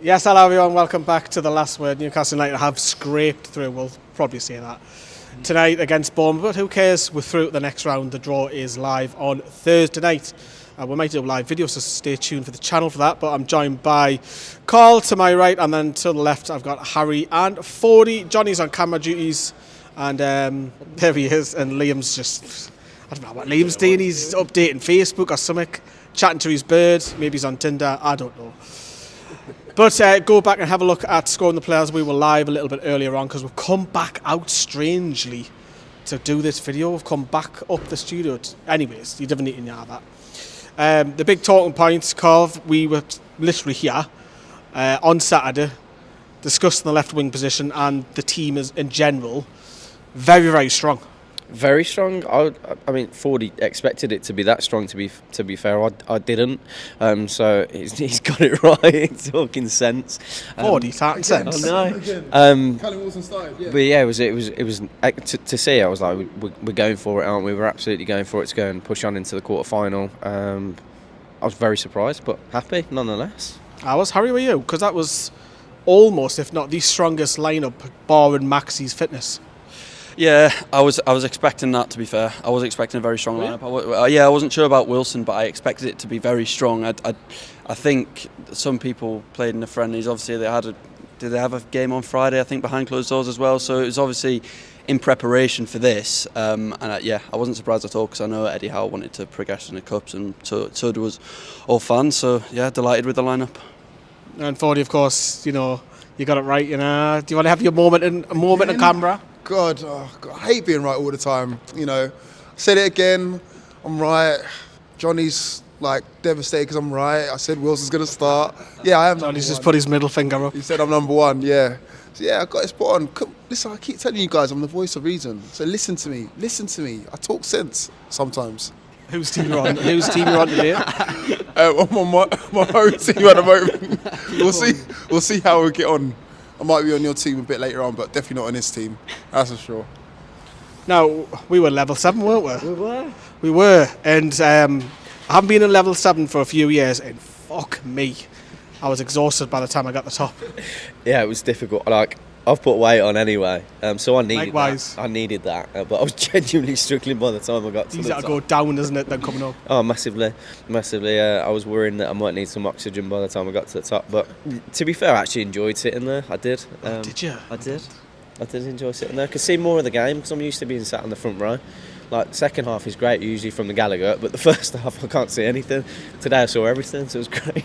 Yes, hello everyone, welcome back to The Last Word. Newcastle United have scraped through, we'll probably say that, tonight against Bournemouth, but who cares, we're through to the next round. The draw is live on Thursday night. We might do a live video, so stay tuned for the channel for that, but I'm joined by Carl to my right, and then to the left I've got Harry and Fordy. Johnny's on camera duties, and there he is, and Liam's just, I don't know what Liam's doing, he's updating Facebook or something, chatting to his bird, maybe he's on Tinder, I don't know. But go back and have a look at Scoring the Players. We were live a little bit earlier on because we've come back out strangely to do this video. We've come back up the studio. Anyways, you didn't need to know that. The big talking points, Carl, we were literally here on Saturday discussing the left wing position, and the team is in general very, very strong. Very strong. I mean, Fordy expected it to be that strong. To be fair, I didn't. So he's got it right. Talking sense. Fordy talking sense. Oh no. Callum Wilson started. Yeah. But yeah, it was to see. I was like, we're going for it, aren't we? We're absolutely going for it to go and push on into the quarter final. I was very surprised, but happy nonetheless. I was. Harry, were you? Because that was almost, if not the strongest lineup, barring Maxi's fitness. Yeah, I was expecting that, to be fair. I was expecting a very strong lineup. I wasn't sure about Wilson, but I expected it to be very strong. I think some people played in the friendlies. Obviously, did they have a game on Friday, I think, behind closed doors as well? So it was obviously in preparation for this. I wasn't surprised at all because I know Eddie Howe wanted to progress in the Cups, and so was all fans. So, yeah, delighted with the lineup. And Fordy, of course, you got it right. Do you want to have your moment in camera? God, I hate being right all the time. Said it again. I'm right. Johnny's devastated because I'm right. I said Wilson's going to start. Yeah, I am. Johnny's just put his middle finger up. He said I'm number one. Yeah. So yeah, I got it spot on. Listen, I keep telling you guys I'm the voice of reason. So listen to me. I talk sense sometimes. Whose team you're on? Whose team you're on today? I'm on my own team at the moment. We'll see how we get on. I might be on your team a bit later on, but definitely not on this team. That's for sure. Now, we were level 7, weren't we? We were. And I haven't been in level 7 for a few years, and fuck me, I was exhausted by the time I got to the top. Yeah, it was difficult. I've put weight on anyway, so I needed Likewise. that. I needed that, but I was genuinely struggling by the time I got to the top. Easy to go down, isn't it, then coming up? Oh, massively. I was worrying that I might need some oxygen by the time I got to the top, but to be fair, I actually enjoyed sitting there. I did. Did you? I did enjoy sitting there. I could see more of the game because I'm used to being sat on the front row. Second half is great, usually from the Gallagher, but the first half I can't see anything. Today I saw everything, so it was great.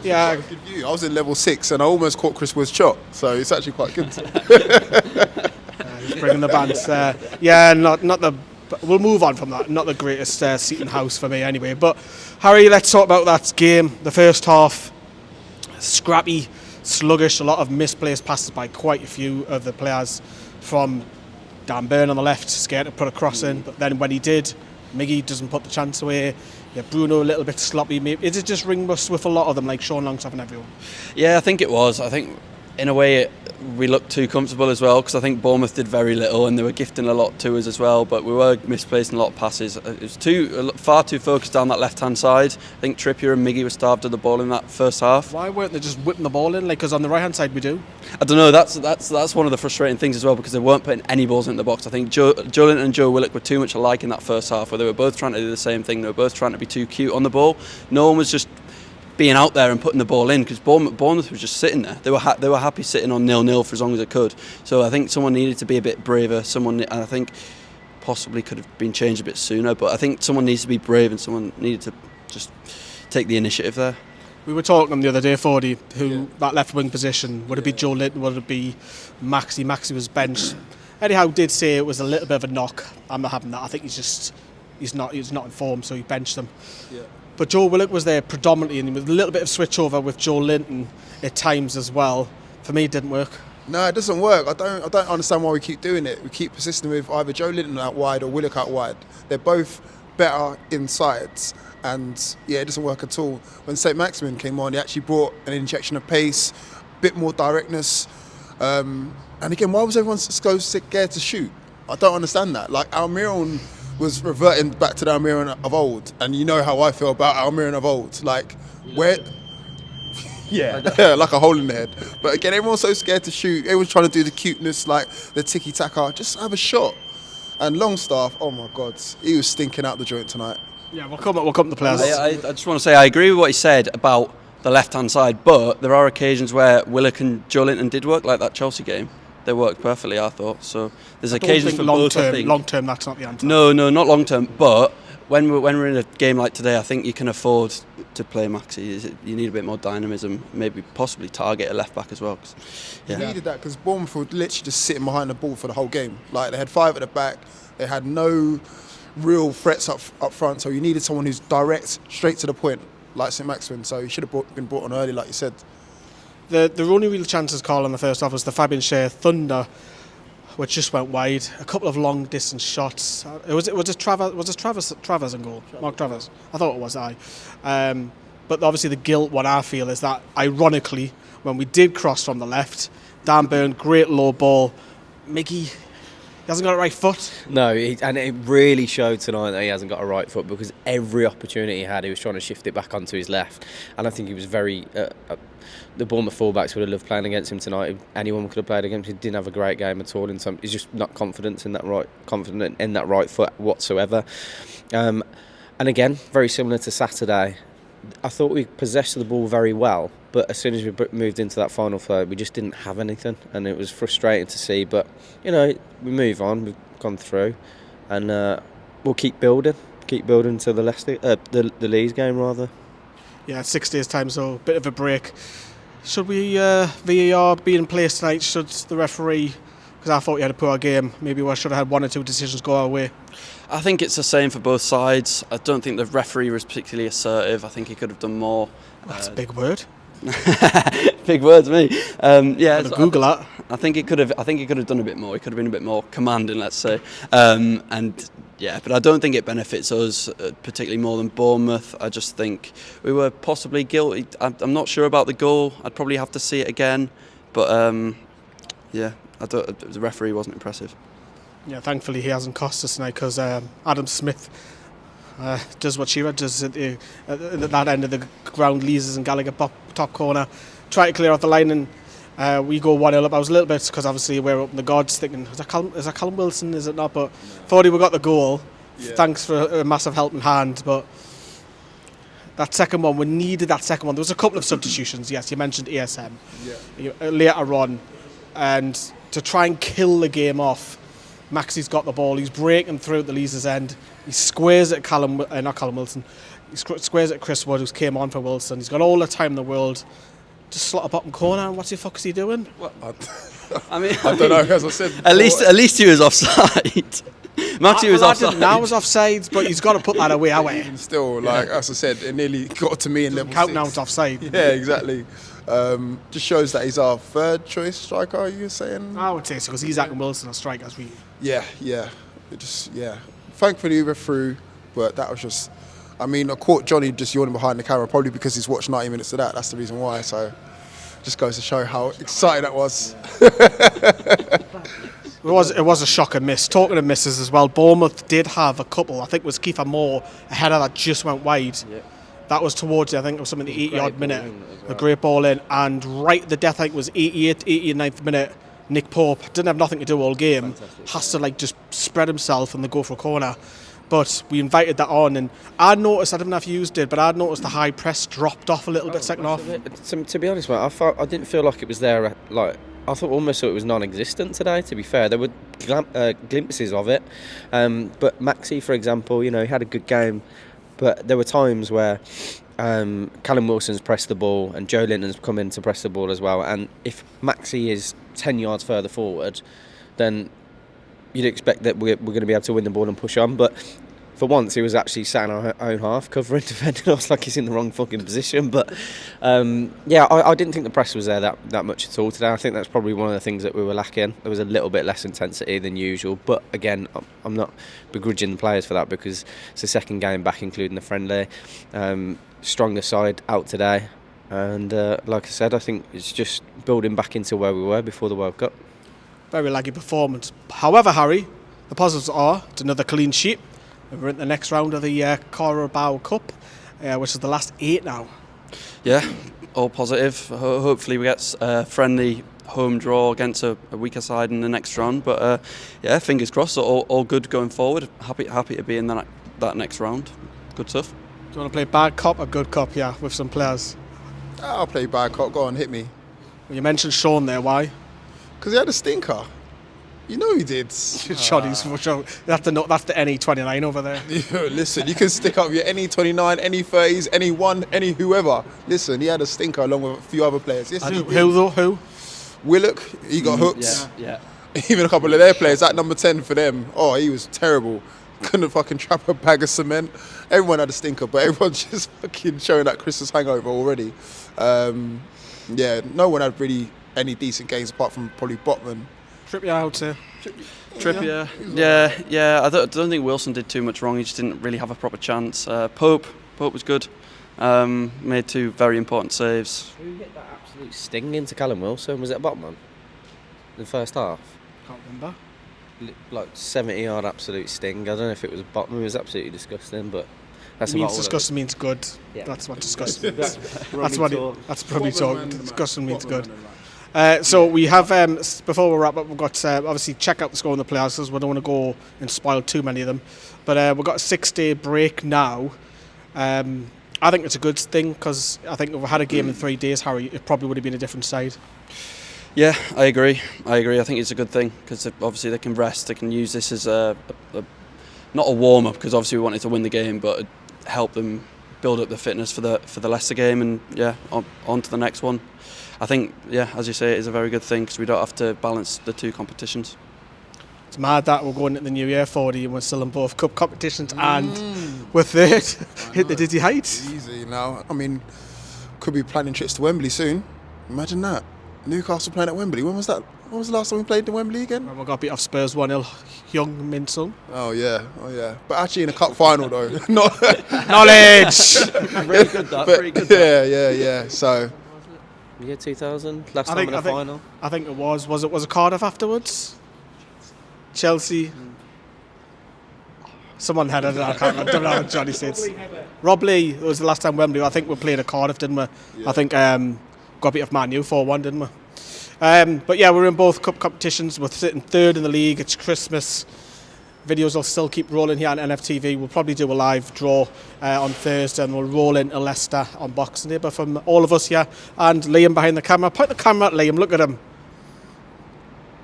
Yeah, good view. I was in level 6 and I almost caught Chris Wood's shot, so it's actually quite good. He's bringing the bands. We'll move on from that. Not the greatest seating house for me, anyway. But Harry, let's talk about that game. The first half, scrappy, sluggish. A lot of misplaced passes by quite a few of the players. From Dan Burn on the left, scared to put a cross in, but then when he did, Miggy doesn't put the chance away. Yeah, Bruno a little bit sloppy. Is it just ring rust with a lot of them, like Sean Longstaff and everyone? Yeah, I think it was. I think in a way we looked too comfortable as well, because I think Bournemouth did very little and they were gifting a lot to us as well, but we were misplacing a lot of passes. It was far too focused down that left-hand side. I think Trippier and Miggy were starved of the ball in that first half. Why weren't they just whipping the ball in? Because on the right-hand side we do. I don't know, that's one of the frustrating things as well, because they weren't putting any balls in the box. I think Joe Linton and Joe Willock were too much alike in that first half, where they were both trying to do the same thing. They were both trying to be too cute on the ball. No one was just being out there and putting the ball in, because Bournemouth was just sitting there. They were happy sitting on 0-0 for as long as it could. So I think someone needed to be a bit braver. And I think possibly could have been changed a bit sooner. But I think someone needs to be brave, and someone needed to just take the initiative there. We were talking the other day, Fordy, that left wing position, would it be Joe Linton, would it be Maxi? Maxi was benched. Eddie Howe did say it was a little bit of a knock. I'm not having that. I think he's not in form, so he benched him. Yeah. But Joe Willock was there predominantly, and with a little bit of switch over with Joe Linton at times as well. For me, it didn't work. No, it doesn't work. I don't understand why we keep doing it. We keep persisting with either Joe Linton out wide or Willock out wide. They're both better insides, and yeah, it doesn't work at all. When Saint-Maximin came on, he actually brought an injection of pace, a bit more directness. And again, why was everyone so scared to shoot? I don't understand that. Almiron was reverting back to the Almiron of old, and you know how I feel about Almiron of old. Yeah, like a hole in the head. But again, everyone's so scared to shoot. Everyone's trying to do the cuteness, like the tiki-taka. Just have a shot. And Longstaff, oh my God, he was stinking out the joint tonight. Yeah, we'll come to the players. I just want to say I agree with what he said about the left-hand side, but there are occasions where Willock and Joe Linton did work, like that Chelsea game. They worked perfectly, I thought. So there's occasions for both, I think. Long term, that's not the answer. No, not long term. But when we're in a game like today, I think you can afford to play Maxi. You need a bit more dynamism, maybe possibly target a left back as well. You needed that because Bournemouth were literally just sitting behind the ball for the whole game. Like they had 5 at the back, they had no real threats up front. So you needed someone who's direct, straight to the point, like Saint-Maximin. So he should have been brought on early, like you said. The only real chances called on the first half was the Fabian Schär Thunder, which just went wide. A couple of long distance shots. Was it Travers in goal? Mark Travers. I thought it was but obviously the guilt one I feel is that ironically when we did cross from the left, Dan Burn, great low ball. Mickey, he hasn't got a right foot. No, and it really showed tonight that he hasn't got a right foot because every opportunity he had, he was trying to shift it back onto his left. And I think he was very... the Bournemouth fullbacks would have loved playing against him tonight. Anyone could have played against him. He didn't have a great game at all. He's just not confident in that right foot whatsoever. And again, very similar to Saturday. I thought we possessed the ball very well, but as soon as we moved into that final third, we just didn't have anything, and it was frustrating to see. But we move on. We've gone through, and we'll keep building to the Leicester, the Leeds game rather. Yeah, 6 days time, so a bit of a break. Should we VAR be in place tonight? Should the referee? Because I thought you had a poor game. Maybe we should have had 1 or 2 decisions go our way. I think it's the same for both sides. I don't think the referee was particularly assertive. I think he could have done more. That's a big word. Big words, me. Yeah, Google that. I think he could have done a bit more. He could have been a bit more commanding, let's say. But I don't think it benefits us particularly more than Bournemouth. I just think we were possibly guilty. I'm not sure about the goal. I'd probably have to see it again. But the referee wasn't impressive. Yeah, thankfully he hasn't cost us tonight because Adam Smith does what Shearer does at that end of the ground, Lees and Gallagher top corner, try to clear off the line, and we go 1-0 up. I was a little bit, because obviously we're up in the gods, thinking, is that Callum Wilson, is it not? But thought we got the goal. Yeah. Thanks for a massive helping hand, but that second one, we needed that second one. There was a couple of substitutions, yes, you mentioned ASM later on, and to try and kill the game off, Maxi's got the ball, he's breaking through at the Lees' end, he squares at not Callum Wilson, he squares at Chris Wood, who came on for Wilson. He's got all the time in the world, just slot a bottom corner, and what the fuck is he doing? I don't know, as I said before. At least he was offside. Maxi was offside. Now was offside, but he's got to put that away. Still, as I said, it nearly got to me in level 6. Count now, it's offside. Yeah, exactly. Just shows that he's our third choice striker, are you saying? I would say so, because he's Zach and Wilson are strikers. Yeah. Thankfully we were through, but that was just... I caught Johnny just yawning behind the camera, probably because he's watched 90 minutes of that. That's the reason why. So, just goes to show how exciting that was. It was a shock and miss. Talking of misses as well, Bournemouth did have a couple. I think it was Kiefer Moore, a header that just went wide. Yeah. That was towards, I think it was something the 80-odd minute. Well. A great ball in. And right at the death, I think it was 89th minute, Nick Pope didn't have nothing to do all game. Has to just spread himself and then go for a corner. But we invited that on, and I noticed, I don't know if you did, but I'd noticed the high press dropped off a little bit second half. To be honest, mate, I didn't feel like it was there. I thought almost it was non-existent today, to be fair. There were glimpses of it. But Maxi, for example, he had a good game. But there were times where Callum Wilson's pressed the ball and Joe Linton's come in to press the ball as well. And if Maxi is 10 yards further forward, then you'd expect that we're going to be able to win the ball and push on. But for once, he was actually sat in our own half, covering, defending. I was like, he's in the wrong fucking position. But I didn't think the press was there that much at all today. I think that's probably one of the things that we were lacking. There was a little bit less intensity than usual. But again, I'm not begrudging the players for that because it's the second game back, including the friendly. Stronger side out today. And like I said, I think it's just building back into where we were before the World Cup. Very laggy performance. However, Harry, the positives are it's another clean sheet. We're in the next round of the Carabao Cup, which is the last 8 now. Yeah, all positive. Hopefully we get a friendly home draw against a weaker side in the next round. But yeah, fingers crossed. All good going forward. Happy to be in that next round. Good stuff. Do you want to play bad cop or good cop? Yeah, with some players. I'll play bad cop. Go on, hit me. Well, you mentioned Sean there. Why? Because he had a stinker. You know he did. Johnny's for sure. That's the NE29 over there. Listen, you can stick up your NE29, NE30s, NE1, any whoever. Listen, he had a stinker along with a few other players. Yes, Who though? Who? Willock, he got hooked. Yeah. Even a couple of their players, that number 10 for them, oh, he was terrible. Couldn't fucking trap a bag of cement. Everyone had a stinker, but everyone's just fucking showing that Christmas hangover already. Yeah, no one had really any decent games apart from probably Botman. Trippier, I would say. Trippier, yeah. I don't think Wilson did too much wrong. He just didn't really have a proper chance. Pope was good. Made 2 very important saves. Who hit that absolute sting into Callum Wilson? Was it Botman in the first half? Can't remember. Like 70-yard absolute sting. I don't know if it was Botman. It was absolutely disgusting, but that's means about all disgusting means good. Yeah. That's what disgusting means. That's That's probably talk. Disgusting means good. So we have, before we wrap up, we've got, obviously, check out the score on the players because we don't want to go and spoil too many of them. But we've got a 6-day break now. I think it's a good thing because I think if we had a game in 3 days, Harry, it probably would have been a different side. Yeah, I agree. I think it's a good thing because obviously they can rest. They can use this as not a warm up because obviously we wanted to win the game, but help them build up the fitness for the Leicester game and on to the next one. I think as you say, it is a very good thing because we don't have to balance the 2 competitions. It's mad that we're going into the new year 40 and we're still in both cup competitions and we're third. Hit the dizzy heights. Easy now. I mean, could be planning trips to Wembley soon. Imagine that. Newcastle playing at Wembley. When was that? When was the last time we played in Wembley again? And we got beat off Spurs 1-0. Young Min Sung. Oh yeah. But actually in a cup final though. Not Knowledge! Pretty good that. but, Pretty good that. yeah. So Year 2000, last time in the final. I think it was. Was it Cardiff afterwards? Chelsea. Someone had it. I don't know what Johnny said. Rob Lee. It was the last time Wembley. I think we played at Cardiff, didn't we? Yeah. I think got beat off Man U 4-1, didn't we? But yeah, we're in both cup competitions. We're sitting 3rd in the league. It's Christmas. Videos will still keep rolling here on NFTV. We'll probably do a live draw on Thursday and we'll roll into Leicester on Boxing Day. But from all of us here and Liam behind the camera, point the camera at Liam, look at him.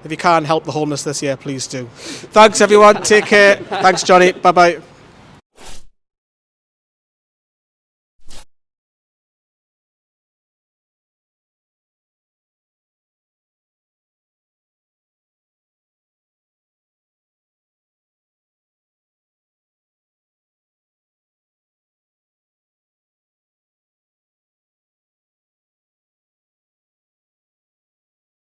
If you can't help the homeless this year, please do. Thanks everyone, take care. Thanks Johnny, bye bye.